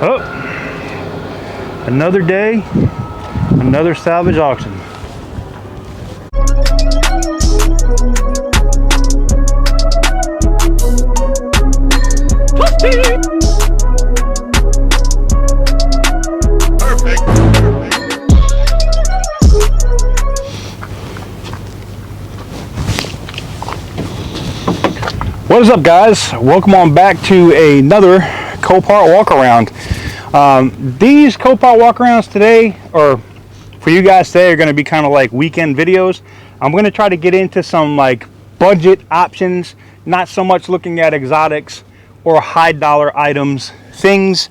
Oh, another day, another salvage auction. What is up, guys? Welcome on back to another Copart walk around. These Copart walk arounds today, or for you guys today, are going to be kind of like weekend videos. I'm going to try to get into some like budget options, not so much looking at exotics or high dollar items, things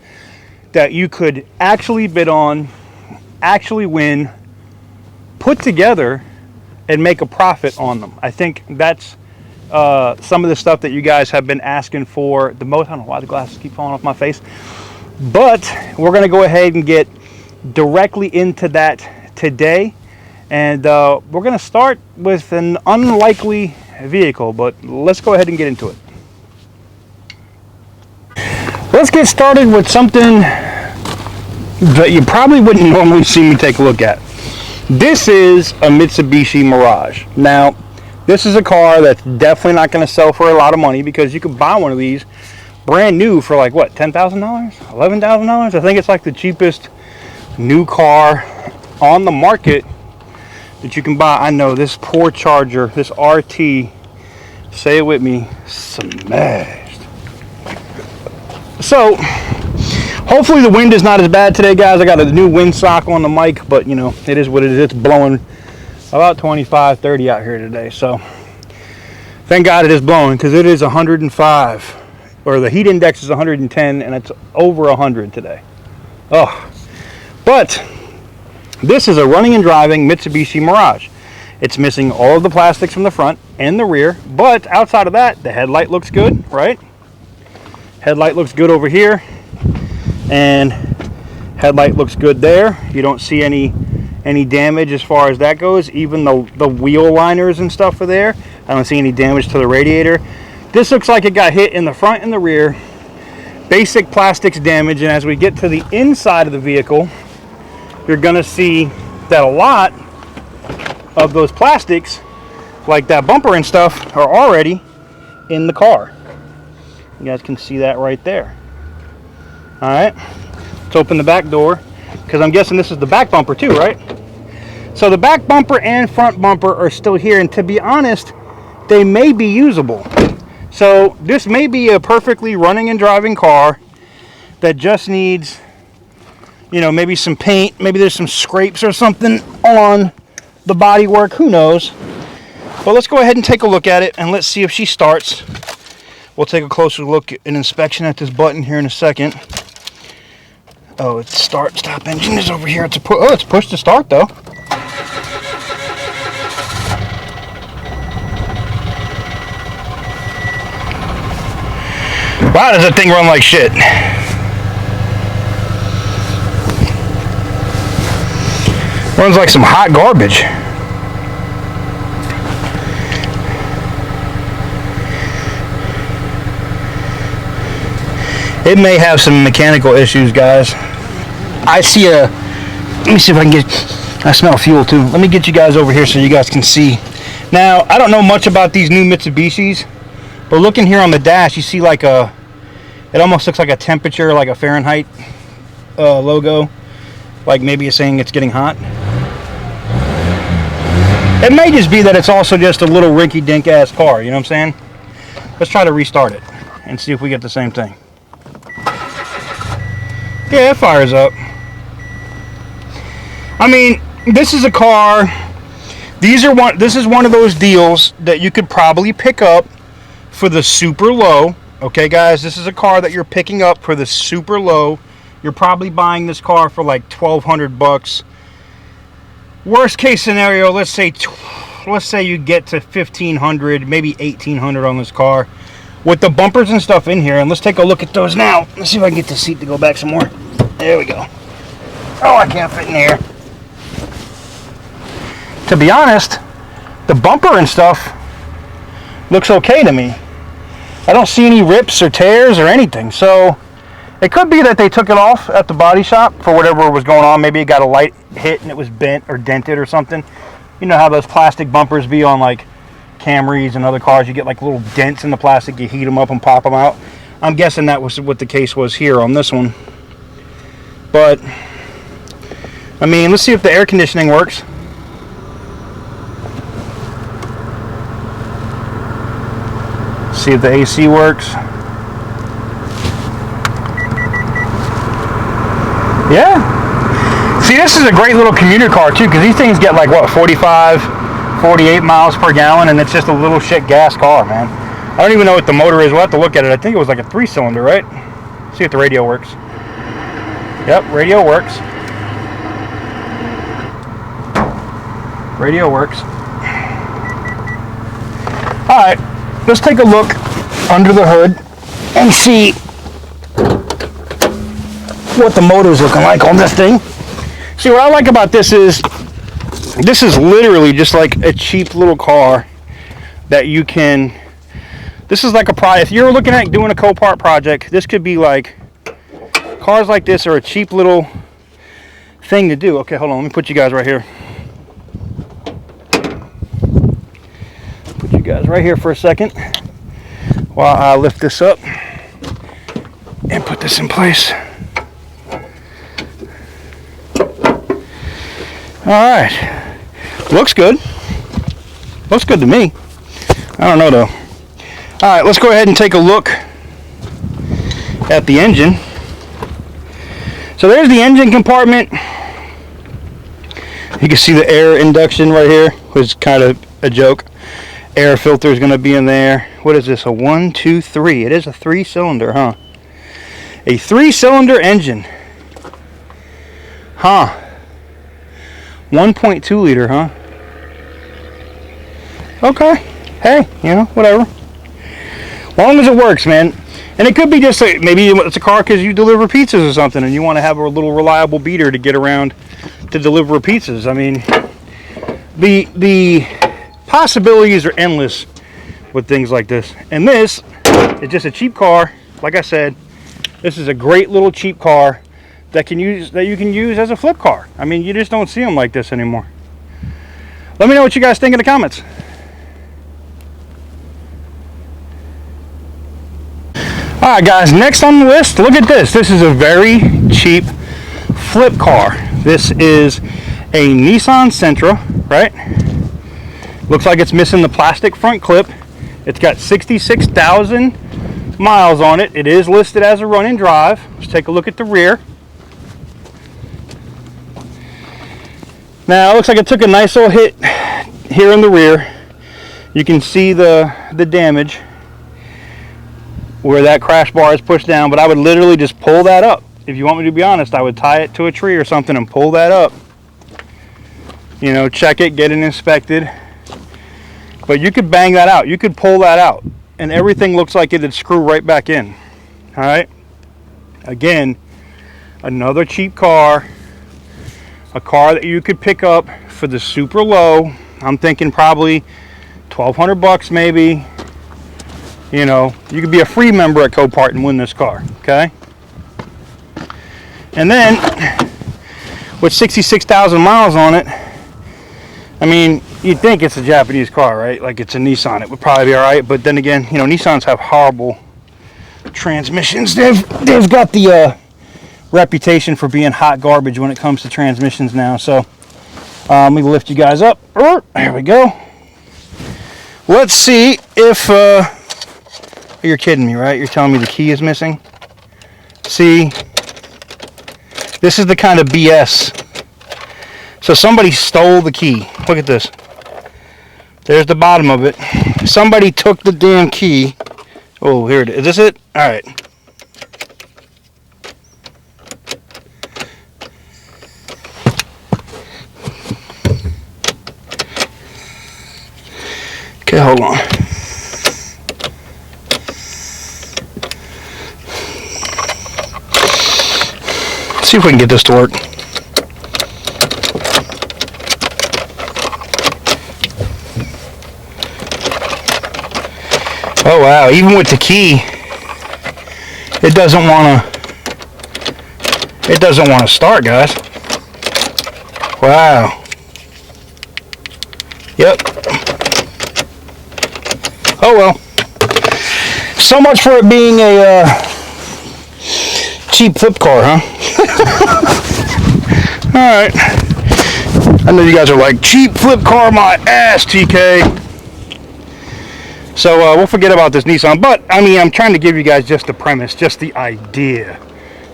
that you could actually bid on, actually win, put together, and make a profit on them. I think that's some of the stuff that you guys have been asking for the most. I don't know why the glasses keep falling off my face, but we're going to go ahead and get directly into that today. And we're going to start with an unlikely vehicle, but let's go ahead and get into it. Let's get started with something that you probably wouldn't normally see me take a look at. This is a Mitsubishi Mirage. Now, this is a car that's definitely not going to sell for a lot of money, because you could buy one of these brand new for like what, $10,000, $11,000? I think it's like the cheapest new car on the market that you can buy. I know this poor Charger, this RT, say it with me, smashed. So hopefully the wind is not as bad today, guys. I got a new windsock on the mic, but you know, it is what it is. It's blowing about 25, 30 out here today. So thank God it is blowing, because it is 105, or the heat index is 110, and it's over 100 today. Oh, but this is a running and driving Mitsubishi Mirage. It's missing all of the plastics from the front and the rear, but outside of that, the headlight looks good, right? Headlight looks good over here, and headlight looks good there. You don't see any damage as far as that goes. Even the wheel liners and stuff are there. I don't see any damage to the radiator. This looks like it got hit in the front and the rear. Basic plastics damage, and as we get to the inside of the vehicle, you're gonna see that a lot of those plastics, like that bumper and stuff, are already in the car. You guys can see that right there. All right, let's open the back door, because I'm guessing this is the back bumper too, right? So the back bumper and front bumper are still here, and to be honest, they may be usable. So this may be a perfectly running and driving car that just needs, you know, maybe some paint, maybe there's some scrapes or something on the bodywork, who knows. But let's go ahead and take a look at it, and let's see if she starts. We'll take a closer look, an inspection at this button here in a second. Oh, it's stop engine is over here. It's push to start though. Wow, does that thing run like shit? Runs like some hot garbage. It may have some mechanical issues, guys. I see let me see if I can I smell fuel too. Let me get you guys over here so you guys can see. Now, I don't know much about these new Mitsubishis, but looking here on the dash, you see like it almost looks like a temperature, like a Fahrenheit logo. Like maybe it's saying it's getting hot. It may just be that it's also just a little rinky-dink ass car, you know what I'm saying? Let's try to restart it and see if we get the same thing. Yeah, it fires up. I mean, this is a car. This is one of those deals that you could probably pick up for the super low. Okay, guys, this is a car that you're picking up for the super low. You're probably buying this car for like $1,200. Worst case scenario, let's say you get to $1,500, maybe $1,800 on this car with the bumpers and stuff in here. And let's take a look at those now. Let's see if I can get the seat to go back some more. There we go. Oh, I can't fit in here. To be honest, the bumper and stuff looks okay to me. I don't see any rips or tears or anything. So It could be that they took it off at the body shop for whatever was going on. Maybe it got a light hit and it was bent or dented or something. You know how those plastic bumpers be on like Camrys and other cars? You get like little dents in the plastic, you heat them up and pop them out. I'm guessing that was what the case was here on this one. But, I mean, let's see if the air conditioning works. See if the AC works. Yeah. See, this is a great little commuter car too, because these things get like what, 45, 48 miles per gallon, and it's just a little shit gas car, man. I don't even know what the motor is. We'll have to look at it. I think it was like a 3-cylinder, right? See if the radio works. Yep, radio works. Radio works. Alright, let's take a look under the hood and see what the motor's looking like on this thing. See, what I like about this is literally just like a cheap little car that you can, this is like a project. If you're looking at doing a Copart project, this could be like, cars like this are a cheap little thing to do. Okay, hold on, let me put you guys right here. Put you guys right here for a second while I lift this up and put this in place. Alright, looks good. Looks good to me. I don't know though. Alright, let's go ahead and take a look at the engine. So there's the engine compartment. You can see the air induction right here, which is kind of a joke. Air filter is going to be in there. What is this? A 1, 2, 3. It is a 3-cylinder, huh? A 3-cylinder engine. Huh. 1.2 liter, huh? Okay. Hey, you know, whatever. Long as it works, man. And it could be just maybe it's a car because you deliver pizzas or something and you want to have a little reliable beater to get around to deliver pizzas. I mean, the possibilities are endless with things like this. And this is just a cheap car. Like I said, this is a great little cheap car that you can use as a flip car. I mean, you just don't see them like this anymore. Let me know what you guys think in the comments. Alright guys, next on the list, look at this. This is a very cheap flip car. This is a Nissan Sentra, right? Looks like it's missing the plastic front clip. It's got 66,000 miles on it. It is listed as a run-and drive. Let's take a look at the rear. Now, it looks like it took a nice little hit here in the rear. You can see the damage where that crash bar is pushed down, but I would literally just pull that up. If you want me to be honest, I would tie it to a tree or something and pull that up. You know, check it, get it inspected. But you could bang that out. You could pull that out. And everything looks like it'd screw right back in. Alright? Again, another cheap car. A car that you could pick up for the super low. I'm thinking probably $1,200 maybe. You know, you could be a free member at Copart and win this car, okay? And then, with 66,000 miles on it, I mean, you'd think it's a Japanese car, right? Like it's a Nissan, it would probably be all right. But then again, you know, Nissans have horrible transmissions. They've got the reputation for being hot garbage when it comes to transmissions now. So let me lift you guys up. There we go. Let's see if you're kidding me, right? You're telling me the key is missing? See, this is the kind of BS. So somebody stole the key. Look at this. There's the bottom of it. Somebody took the damn key. Oh, here it is. Is this it? All right. Okay, hold on. Let's see if we can get this to work. Oh wow, even with the key, it doesn't want to It doesn't want to start, guys. Wow. Yep. Oh well. So much for it being a cheap flip car, huh? Alright. I know you guys are like, cheap flip car my ass, TK. So we'll forget about this Nissan. But, I mean, I'm trying to give you guys just the premise, just the idea.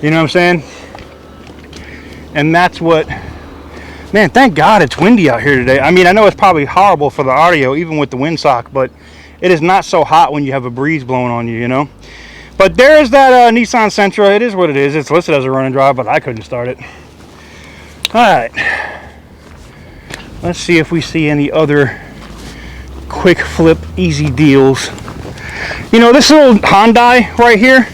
You know what I'm saying? And that's what... Man, thank God it's windy out here today. I mean, I know it's probably horrible for the audio, even with the windsock, but it is not so hot when you have a breeze blowing on you, you know? But there's that Nissan Sentra. It is what it is. It's listed as a run and drive, but I couldn't start it. Alright. Let's see if we see any other quick flip, easy deals. You know, this little Hyundai right here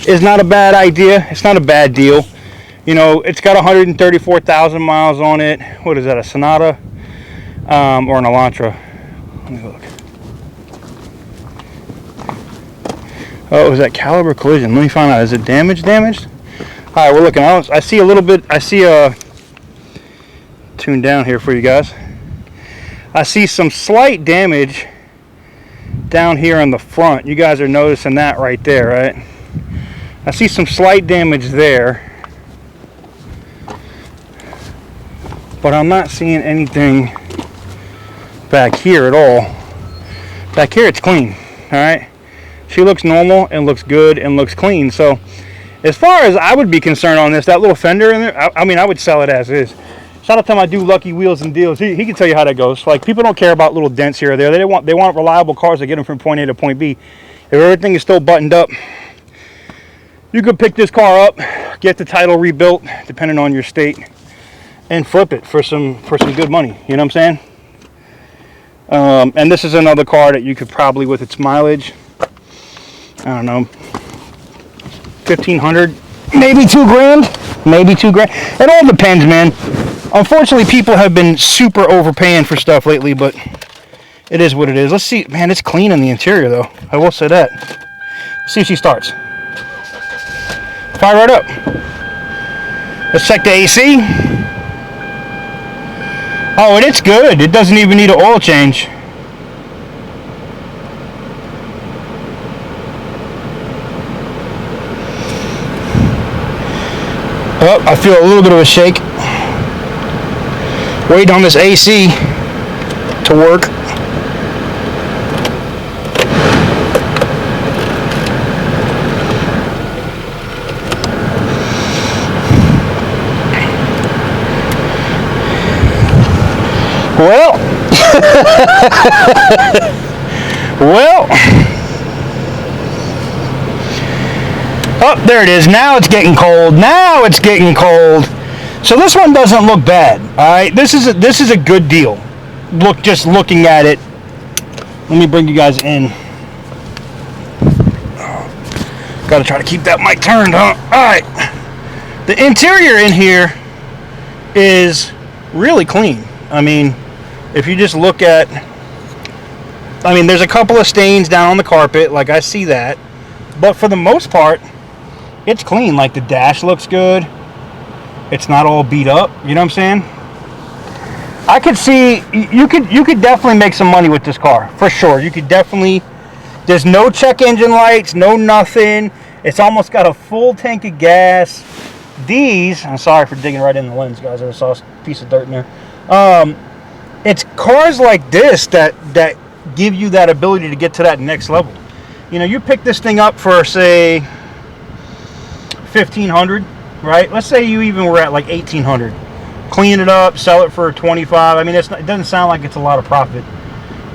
is not a bad idea. It's not a bad deal. You know, it's got 134,000 miles on it. What is that, a Sonata? Or an Elantra? Let me look. Oh, is that caliber collision? Let me find out. Is it damaged? Alright, we're looking. I see a little bit. I see a... Tune down here for you guys. I see some slight damage down here on the front. You guys are noticing that right there, right? I see some slight damage there. But I'm not seeing anything back here at all. Back here it's clean, alright? She looks normal and looks good and looks clean. So as far as I would be concerned on this, that little fender in there, I mean, I would sell it as is. Shout out to my dude Lucky Wheels and Deals. He can tell you how that goes. Like, people don't care about little dents here or there. They want reliable cars that get them from point A to point B. If everything is still buttoned up, you could pick this car up, get the title rebuilt, depending on your state, and flip it for some good money. You know what I'm saying? And this is another car that you could probably, with its mileage, I don't know, 1,500, maybe $2,000, maybe $2,000. It all depends, man. Unfortunately, people have been super overpaying for stuff lately, but it is what it is. Let's see, man. It's clean in the interior, though. I will say that. Let's see if she starts. Fire right up. Let's check the AC. Oh, and it's good. It doesn't even need an oil change. Oh, I feel a little bit of a shake. Waiting on this AC to work. Well, well, oh, there it is. Now it's getting cold. Now it's getting cold. So this one doesn't look bad. All right, this is a good deal. Just looking at it. Let me bring you guys in. Got to try to keep that mic turned, huh? All right. The interior in here is really clean. I mean, if you just look at, I mean, there's a couple of stains down on the carpet, like I see that, but for the most part, it's clean. Like, the dash looks good. It's not all beat up. You know what I'm saying? I could see you could definitely make some money with this car for sure. You could definitely. There's no check engine lights, no nothing. It's almost got a full tank of gas. These, I'm sorry for digging right in the lens, guys. I saw a piece of dirt in there. It's cars like this that give you that ability to get to that next level. You know, you pick this thing up for, say, $1,500, right? Let's say you even were at like $1,800. Clean it up, sell it for $25. I mean, it doesn't sound like it's a lot of profit,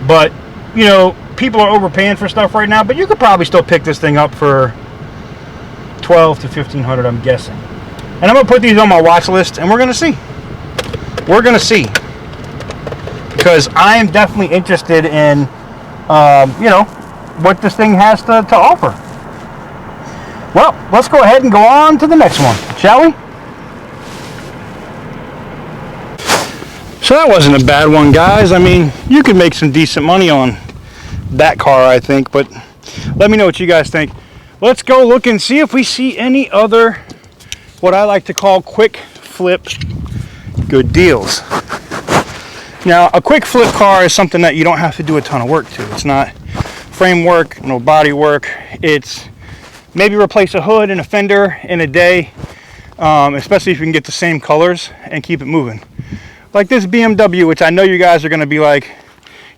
but you know, people are overpaying for stuff right now. But you could probably still pick this thing up for $1,200 to $1,500, I'm guessing. And I'm gonna put these on my watch list, and we're gonna see. We're gonna see, because I am definitely interested in, you know, what this thing has to offer. Well, let's go ahead and go on to the next one, shall we? So that wasn't a bad one, guys. I mean, you could make some decent money on that car, I think, but let me know what you guys think. Let's go look and see if we see any other what I like to call quick flip good deals. Now, a quick flip car is something that you don't have to do a ton of work to. It's not frame work, no body work. It's maybe replace a hood and a fender in a day, especially if you can get the same colors and keep it moving. Like this BMW, which I know you guys are going to be like,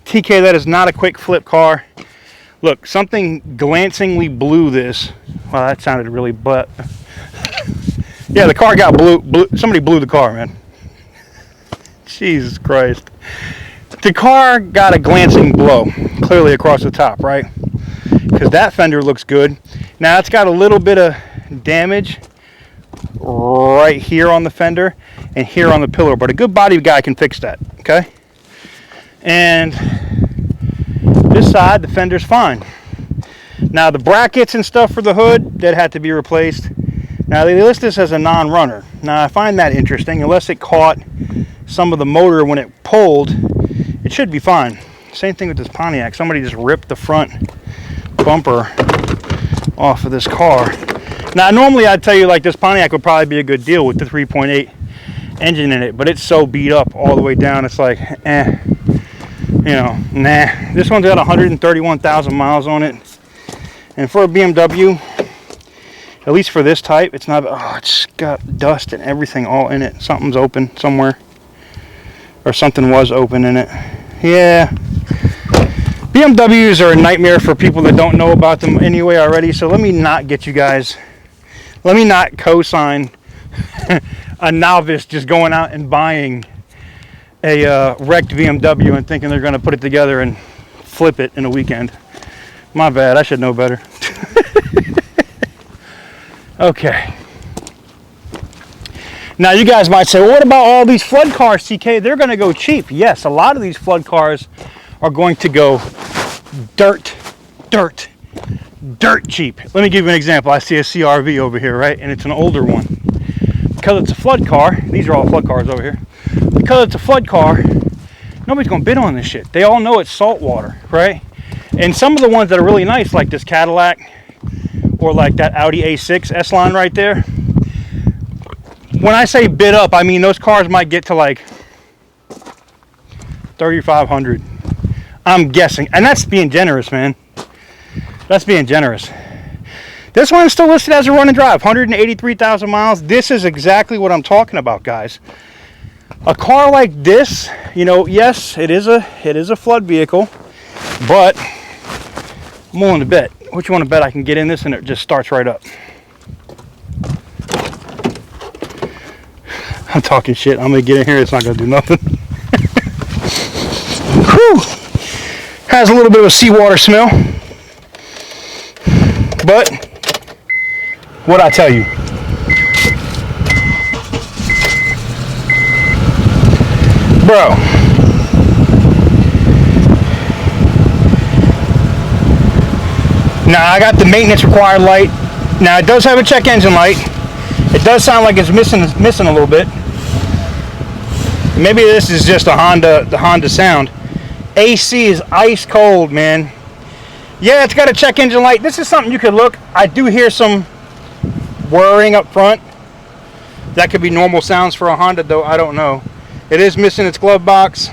TK, that is not a quick flip car. Look, something glancingly blew this. Well, that sounded really, but yeah, the car got blew. Somebody blew the car, man. Jesus Christ. The car got a glancing blow, clearly across the top, right? Because that fender looks good. Now it's got a little bit of damage right here on the fender and here on the pillar, but a good body guy can fix that, okay? And this side, the fender's fine. Now the brackets and stuff for the hood, that had to be replaced. Now they list this as a non-runner. Now I find that interesting. Unless it caught some of the motor when it pulled, it should be fine. Same thing with this Pontiac. Somebody just ripped the front bumper off of this car. Now normally I'd tell you like this Pontiac would probably be a good deal with the 3.8 engine in it, but it's so beat up all the way down. It's like, you know, nah. This one's got 131,000 miles on it. And for a BMW, at least for this type, it's not, oh, it's got dust and everything all in it. Something's open somewhere. Or something was open in it. Yeah. BMWs are a nightmare for people that don't know about them anyway already. So let me not get you guys, let me not co-sign a novice just going out and buying a wrecked BMW and thinking they're going to put it together and flip it in a weekend. My bad, I should know better. Okay. Now you guys might say, well, what about all these flood cars, TK? They're going to go cheap. Yes, a lot of these flood cars are going to go dirt cheap. Let me give you an example. I see a CRV over here, right? And it's an older one. Because it's a flood car, these are all flood cars over here. Because it's a flood car, nobody's going to bid on this shit. They all know it's salt water, right? And some of the ones that are really nice, like this Cadillac, or like that Audi A6 S-Line right there, when I say bid up, I mean those cars might get to like 3,500. I'm guessing, and that's being generous, man. That's being generous. This one is still listed as a run and drive, 183,000 miles. This is exactly what I'm talking about, guys. A car like this, you know, yes, it is a flood vehicle, but I'm willing to bet. What you want to bet I can get in this and it just starts right up? I'm talking shit. I'm gonna get in here. It's not gonna do nothing. Whew. Has a little bit of a seawater smell, but what'd I tell you? Bro. Now I got the maintenance required light. Now it does have a check engine light. It does sound like it's missing a little bit. Maybe this is just the Honda sound. AC is ice cold, man. Yeah, it's got a check engine light. This is something you could look. I do hear some whirring up front. That could be normal sounds for a Honda, though. I don't know. It is missing its glove box.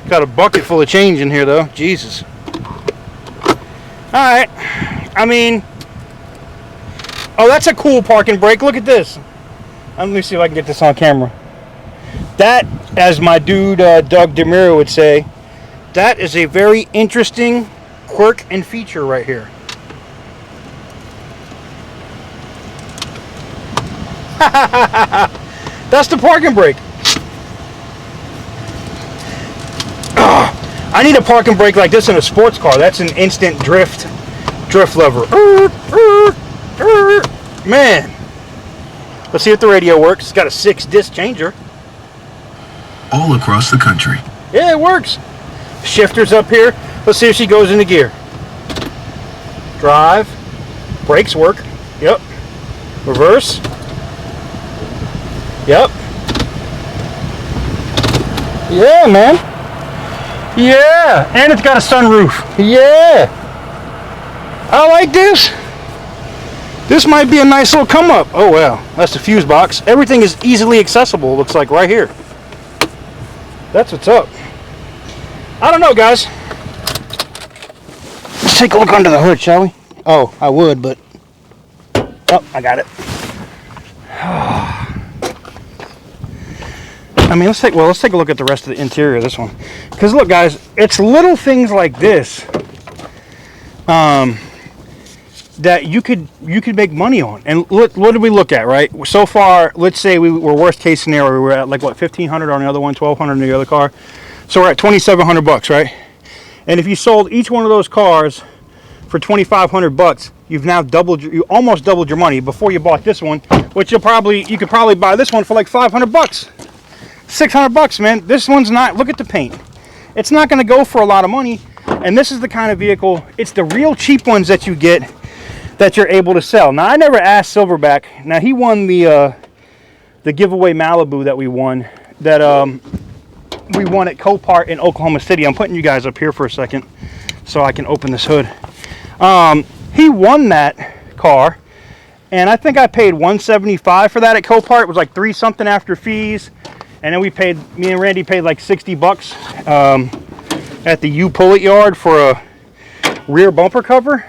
Got a bucket full of change in here, though. Jesus. Alright. I mean, oh, that's a cool parking brake. Look at this. Let me see if I can get this on camera. That, as my dude Doug DeMuro would say, that is a very interesting quirk and feature right here. That's the parking brake. I need a parking brake like this in a sports car. That's an instant drift lever. Man. Let's see if the radio works. It's got a 6-disc changer. All across the country. Yeah, it works. Shifter's up here. Let's see if she goes into gear. Drive. Brakes work. Yep. Reverse. Yep. Yeah, man. Yeah. And it's got a sunroof. Yeah. I like this. This might be a nice little come up. Oh wow, that's the fuse box. Everything is easily accessible, looks like, right here. That's what's up. I don't know, guys. Let's take a look under the hood, shall we? Oh, I would, but oh, I got it. I mean, let's take a look at the rest of the interior of this one. Because look, guys, it's little things like this that you could make money on. And what did we look at, right? So far, let's say we were worst case scenario, we were at like what, $1,500 on the other one, $1,200 on the other car. So we're at $2,700, right? And if you sold each one of those cars for $2,500, you've now you almost doubled your money before you bought this one, which you could probably buy this one for like $500, $600, man. This one's not. Look at the paint. It's not going to go for a lot of money. And this is the kind of vehicle. It's the real cheap ones that you get that you're able to sell. Now, I never asked Silverback. Now, he won the giveaway Malibu that we won. We won at Copart in Oklahoma City. I'm putting you guys up here for a second so I can open this hood. He won that car, and I think I paid $175 for that at Copart. It was like $3 something after fees, and then me and Randy paid like $60 at the U Pullet yard for a rear bumper cover.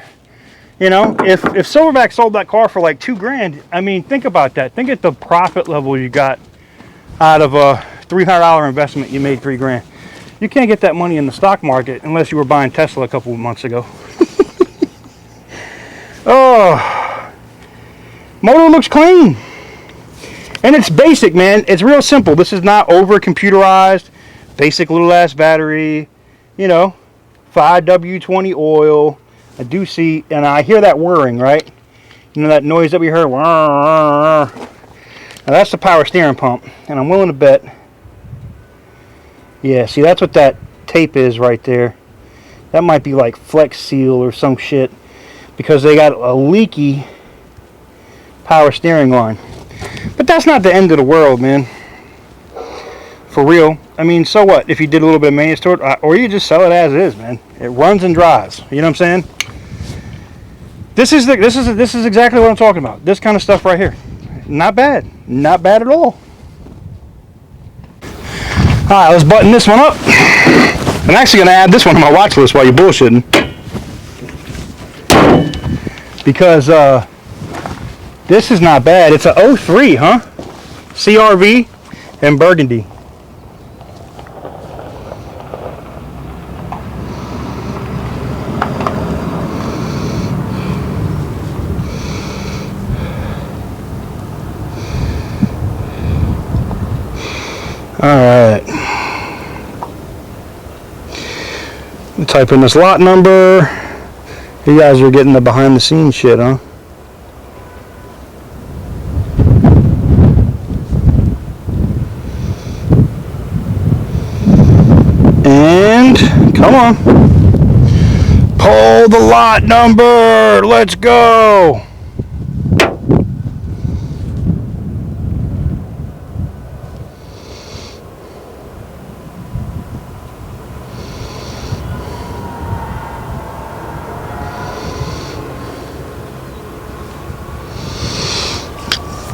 You know, if Silverback sold that car for like $2 grand, I mean, think about that. Think at the profit level you got out of a $300 investment. You made $3 grand. You can't get that money in the stock market unless you were buying Tesla a couple of months ago. Oh, motor looks clean, and it's basic, man. It's real simple. This is not over computerized. Basic little ass battery, you know, 5W20 oil. I do see, and I hear that whirring, right? You know that noise that we heard? Now that's the power steering pump, and I'm willing to bet. Yeah, see, that's what that tape is right there. That might be like Flex Seal or some shit, because they got a leaky power steering line. But that's not the end of the world, man. For real. I mean, so what if you did a little bit of maintenance to it, or you just sell it as is, man. It runs and drives. You know what I'm saying? This is exactly what I'm talking about. This kind of stuff right here. Not bad. Not bad at all. Alright, let's button this one up. I'm actually going to add this one to my watch list while you're bullshitting. Because this is not bad. It's a 03, huh? CRV and burgundy. Alright. Type in this lot number. You guys are getting the behind the scenes shit, huh? And come on. Pull the lot number. Let's go.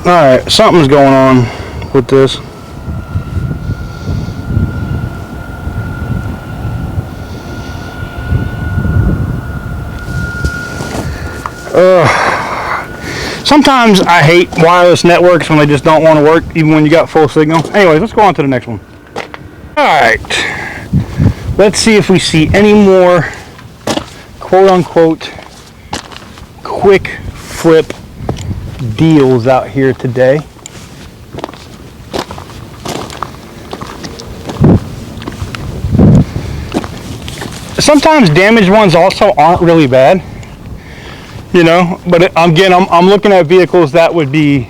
Alright, something's going on with this. Sometimes I hate wireless networks when they just don't want to work, even when you got full signal. Anyways, let's go on to the next one. Alright, let's see if we see any more quote-unquote quick flip deals out here today. Sometimes damaged ones also aren't really bad, you know, but again, I'm looking at vehicles that would be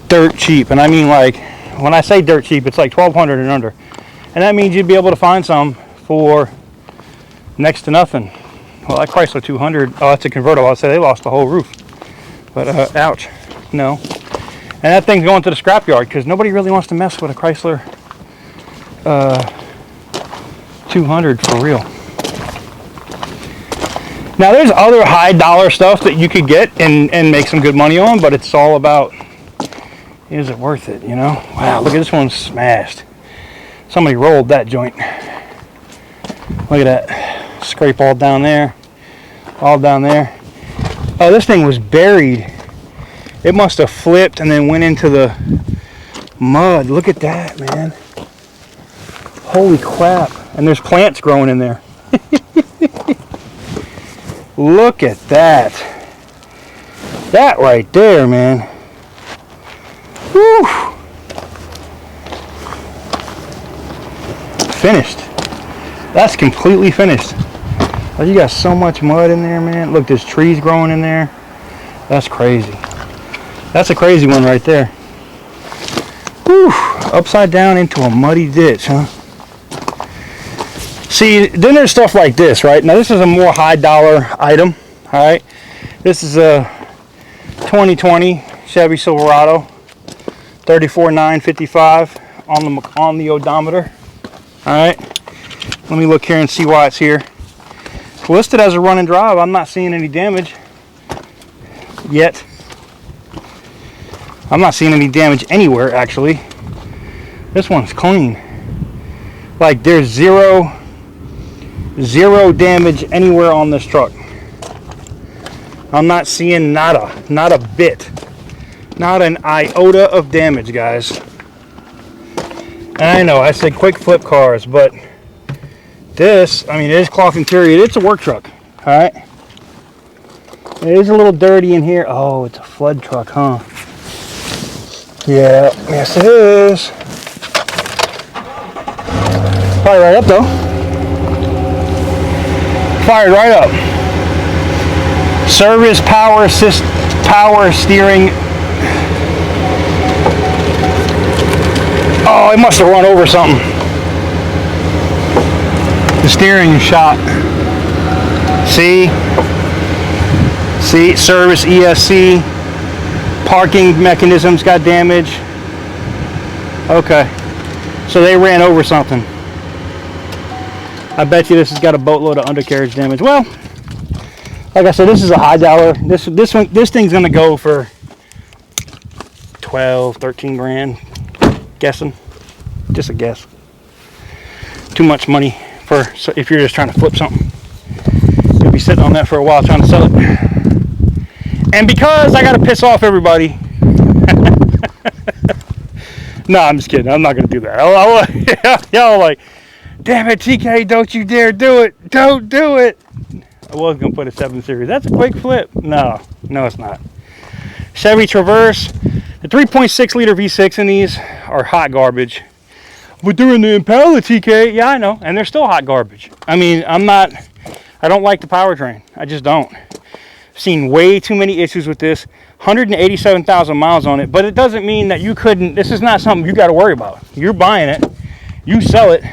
dirt cheap, and I mean, like, when I say dirt cheap, it's like $1,200 and under, and that means you'd be able to find some for next to nothing. Well, that Chrysler 200, oh, that's a convertible. I'd say they lost the whole roof. But, ouch, no. And that thing's going to the scrapyard because nobody really wants to mess with a Chrysler 200 for real. Now there's other high dollar stuff that you could get and make some good money on, but it's all about, is it worth it, you know? Wow, look at this one smashed. Somebody rolled that joint. Look at that. Scrape all down there. All down there. Oh, this thing was buried. It must have flipped and then went into the mud. Look at that, man. Holy crap. And there's plants growing in there. Look at that. That right there, man. Whew. Finished. That's completely finished. Oh, you got so much mud in there, man. Look, there's trees growing in there. That's crazy. That's a crazy one right there. Whew. Upside down into a muddy ditch, huh? See, then there's stuff like this, right? Now, this is a more high dollar item, all right? This is a 2020 Chevy Silverado, 34,955 on the odometer, all right? Let me look here and see why it's here. It's listed as a run and drive. I'm not seeing any damage yet. I'm not seeing any damage anywhere, actually. This one's clean. Like, there's zero damage anywhere on this truck. I'm not seeing nada, not a bit, not an iota of damage, guys. And I know I said quick flip cars, but this, I mean, it is cloth interior. It's a work truck, all right? It is a little dirty in here. Oh, it's a flood truck, huh? Yeah, yes it is. Probably right up though. Fired right up. Service, power assist, power steering. Oh, it must have run over something. The steering is shot. See, service ESC. Parking mechanisms got damage. Okay, so they ran over something. I bet you this has got a boatload of undercarriage damage. Well, like I said, this is a high dollar. This thing's gonna go for 12, 13 grand. Guessing, just a guess. Too much money for, so if you're just trying to flip something. You'll be sitting on that for a while trying to sell it. And because I gotta piss off everybody. No, I'm just kidding. I'm not gonna do that. Y'all like, damn it, TK, don't you dare do it. Don't do it. I was going to put a 7 Series. That's a quick flip. No, it's not. Chevy Traverse. The 3.6 liter V6 in these are hot garbage. But they're in the Impala, TK. Yeah, I know. And they're still hot garbage. I mean, I don't like the powertrain. I just don't. I've seen way too many issues with this. 187,000 miles on it. But it doesn't mean that you couldn't. This is not something you got to worry about. You're buying it. You sell it.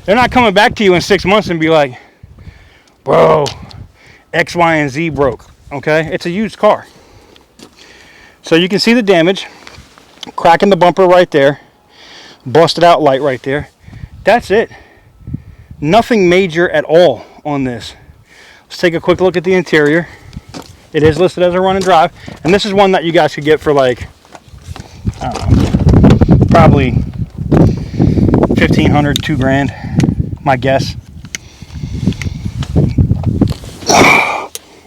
They're not coming back to you in 6 months and be like, bro, X, Y, and Z broke. Okay? It's a used car. So you can see the damage. Cracking the bumper right there. Busted out light right there. That's it. Nothing major at all on this. Let's take a quick look at the interior. It is listed as a run and drive. And this is one that you guys could get for like, I don't know, probably $1,500, $2 grand, my guess.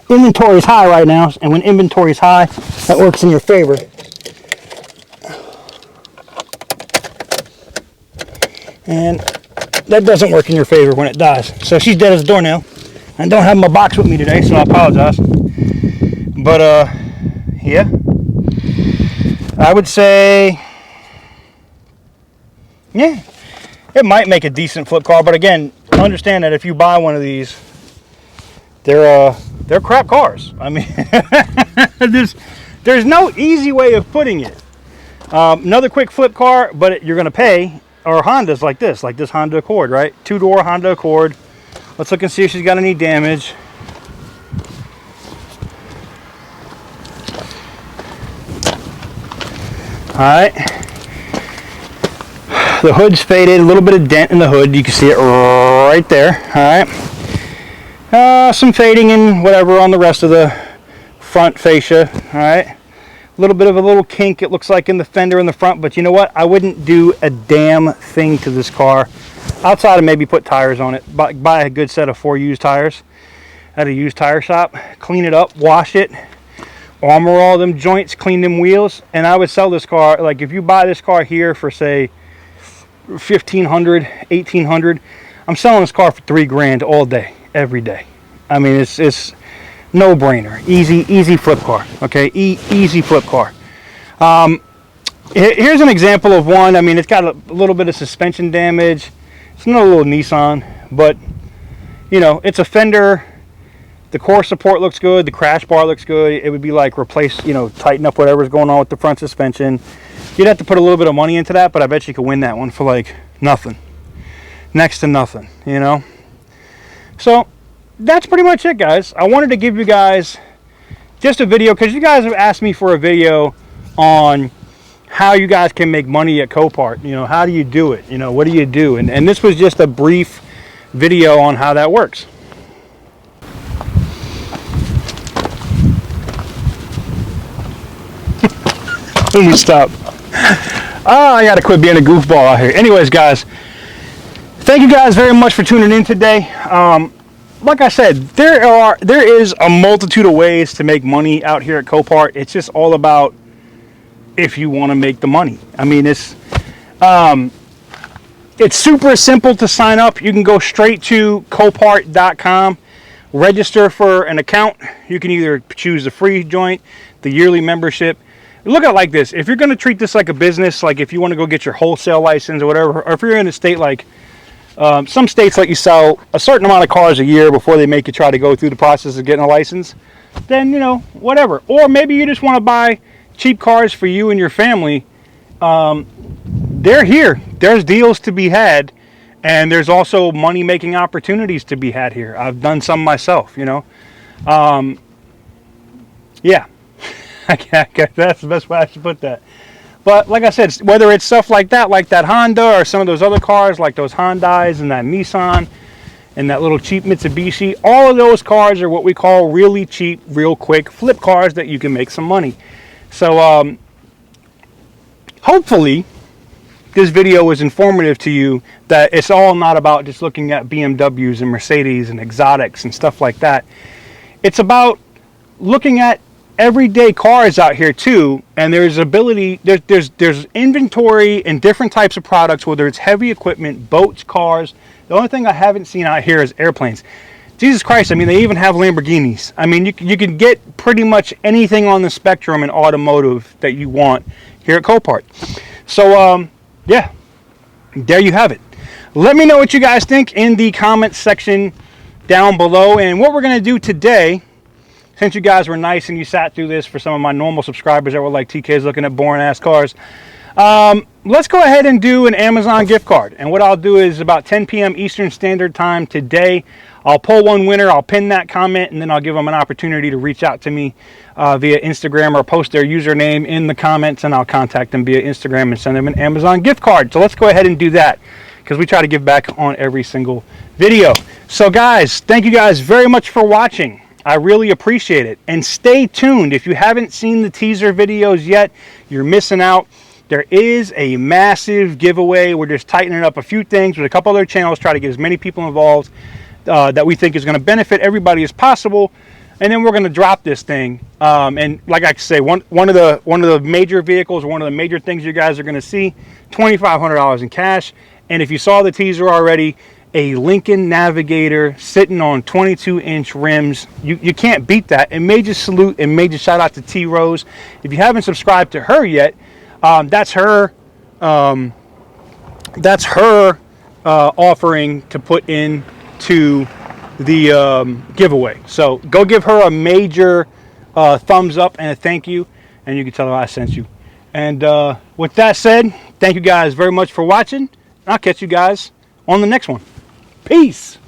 Inventory is high right now, and when inventory is high, that works in your favor. And that doesn't work in your favor when it dies. So she's dead as a doornail. I don't have my box with me today, so I apologize. But yeah, I would say, yeah, it might make a decent flip car. But again, understand that if you buy one of these, they're crap cars. I mean, there's no easy way of putting it. Another quick flip car, but you're gonna pay. Or Hondas like this Honda Accord, right? 2-door Honda Accord. Let's look and see if she's got any damage. All right. The hood's faded, a little bit of dent in the hood. You can see it right there. All right. Some fading and whatever on the rest of the front fascia. All right, a little bit of a little kink, it looks like, in the fender in the front, but you know what, I wouldn't do a damn thing to this car outside of maybe put tires on it. Buy a good set of 4 used tires at a used tire shop, clean it up, wash it, armor all them joints, clean them wheels, and I would sell this car. Like, if you buy this car here for say $1,500, $1,800, I'm selling this car for $3 grand all day, every day. I mean, it's no brainer. Easy flip car. Okay, easy flip car. Here's an example of one. I mean, it's got a little bit of suspension damage. It's not a little Nissan, but you know, it's a fender. The core support looks good. The crash bar looks good. It would be like replace, you know, tighten up whatever's going on with the front suspension. You'd have to put a little bit of money into that, but I bet you could win that one for like nothing, next to nothing, you know. So that's pretty much it, guys. I wanted to give you guys just a video because you guys have asked me for a video on how you guys can make money at Copart. You know, how do you do it? You know, what do you do? And this was just a brief video on how that works. Let me stop. I gotta quit being a goofball out here. Anyways, guys, thank you guys very much for tuning in today. Like I said, there is a multitude of ways to make money out here at Copart. It's just all about if you want to make the money. I mean, it's super simple to sign up. You can go straight to Copart.com, register for an account. You can either choose the free joint, the yearly membership. Look at it like this. If you're going to treat this like a business, like if you want to go get your wholesale license or whatever, or if you're in a state like some states let you sell a certain amount of cars a year before they make you try to go through the process of getting a license, then, you know, whatever. Or maybe you just want to buy cheap cars for you and your family. They're here. There's deals to be had, and there's also money-making opportunities to be had here. I've done some myself, you know. Yeah. That's the best way I should put that. But like I said, whether it's stuff like that Honda, or some of those other cars like those Hyundais and that Nissan and that little cheap Mitsubishi, all of those cars are what we call really cheap, real quick flip cars that you can make some money. So hopefully this video was informative to you, that it's all not about just looking at BMWs and Mercedes and exotics and stuff like that. It's about looking at everyday cars out here too, and there's inventory in different types of products, whether it's heavy equipment, boats, cars. The only thing I haven't seen out here is airplanes. Jesus Christ, I mean, they even have Lamborghinis. I mean, you can get pretty much anything on the spectrum in automotive that you want here at Copart. So yeah, there you have it. Let me know what you guys think in the comments section down below. And what we're going to do today, since you guys were nice and you sat through this, for some of my normal subscribers that were like, TK's looking at boring ass cars, let's go ahead and do an Amazon gift card. And what I'll do is about 10 p.m. Eastern Standard Time today, I'll pull one winner, I'll pin that comment, and then I'll give them an opportunity to reach out to me via Instagram, or post their username in the comments, and I'll contact them via Instagram and send them an Amazon gift card. So let's go ahead and do that, because we try to give back on every single video. So guys, thank you guys very much for watching. I really appreciate it. And stay tuned. If you haven't seen the teaser videos yet, you're missing out. There is a massive giveaway. We're just tightening up a few things with a couple other channels, try to get as many people involved that we think is going to benefit everybody as possible. And then we're going to drop this thing. And like I say, one of the major vehicles, one of the major things you guys are going to see, $2,500 in cash. And if you saw the teaser already, a Lincoln Navigator sitting on 22-inch rims. You can't beat that. And major salute and major shout out to T Rose. If you haven't subscribed to her yet, that's her offering to put into the giveaway. So go give her a major thumbs up and a thank you, and you can tell her I sent you. And with that said, thank you guys very much for watching. I'll catch you guys on the next one. Peace.